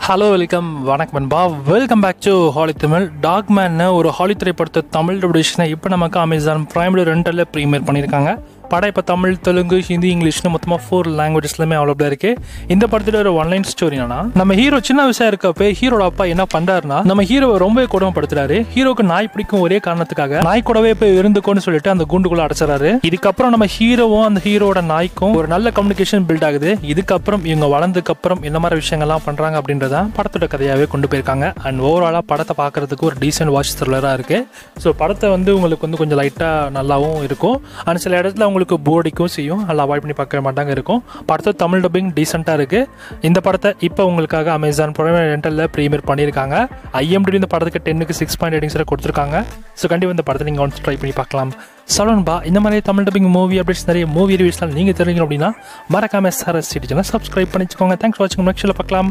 Hello வணக்கம் welcome back to ஹாலி Tamil. டாக்மேன் ஒரு ஹாலி திரைப்படத்தை தமிழ் டபியூஷனை இப்போ நமக்கு அமேசான் பிரைமில் ரெண்டரில் ப்ரீமியர் பண்ணியிருக்காங்க. படம் இப்போ தமிழ், தெலுங்கு, ஹிந்தி, இங்கிலீஷ்னு மொத்தமாக 4 லாங்குவேஜஸ்லையுமே அவைலபிளாக இருக்குது. இந்த படத்தில் ஒரு ஒன்லைன் ஸ்டோரி என்னன்னா, நம்ம ஹீரோ சின்ன வயசாக இருக்கப்போ ஹீரோட அப்பா என்ன பண்ணுறாருன்னா, நம்ம ஹீரோவை ரொம்ப கொடுமைப்படுத்துறாரு. ஹீரோக்கு நாய் பிடிக்கும் ஒரே காரணத்துக்காக நாய் கூடவே போய் இருந்துக்கோன்னு சொல்லிட்டு அந்த கூண்டுக்குள்ள அடைச்சிடறாரு. இதுக்கப்புறம் நம்ம ஹீரோவும் அந்த ஹீரோட நாய்க்கும் ஒரு நல்ல கம்யூனிகேஷன் பில்ட் ஆகுது. இதுக்கப்புறம் இவங்க வளர்ந்ததுக்கு அப்புறம் என்ன மாதிரி விஷயங்கள்லாம் பண்ணுறாங்க அப்படின்றத படத்தோட கதையாகவே கொண்டு போயிருக்காங்க. அண்ட் ஓவராலாக படத்தை பார்க்கறதுக்கு ஒரு டீசென்ட் வாட்ச் த்ரில்லராக இருக்குது. ஸோ படத்தை உங்களுக்கு கொஞ்சம் லைட்டாக நல்லாவும் இருக்கும். அண்ட் சில இடத்துல உங்களுக்கு போர்டிக்கும் செய்யும், நல்லா அவாய்ட் பண்ணி பார்க்க மாட்டாங்க இருக்கும். படத்தை தமிழ் டப்பிங் டீசெண்டாக இருக்குது. இந்த படத்தை இப்போ உங்களுக்காக அமேசான் பிரைம் ரெண்டரில் ப்ரீமியர் பண்ணியிருக்காங்க. IMDb இந்த படத்துக்கு 10க்கு 6 ரேட்டிங்ஸில் கொடுத்துருக்காங்க. ஸோ கண்டிப்பாக இந்த படத்தை நீங்கள் வந்து ட்ரை பண்ணி பார்க்கலாம். சொல்லணும்பா, இந்த மாதிரி தமிழ் டப்பிங் மூவி அப்டேட்ஸ் நிறைய மூவி ரிவ்யூஸ்லாம் நீங்கள் தெரிஞ்சுக்கணும் அப்படின்னா மறக்காம SRS சேனலை சப்ஸ்கிரைப் பண்ணிச்சுக்கோங்க. தேங்க்ஸ் ஃபார் வாட்சிங். நெக்ஸ்ட் பார்க்கலாம்.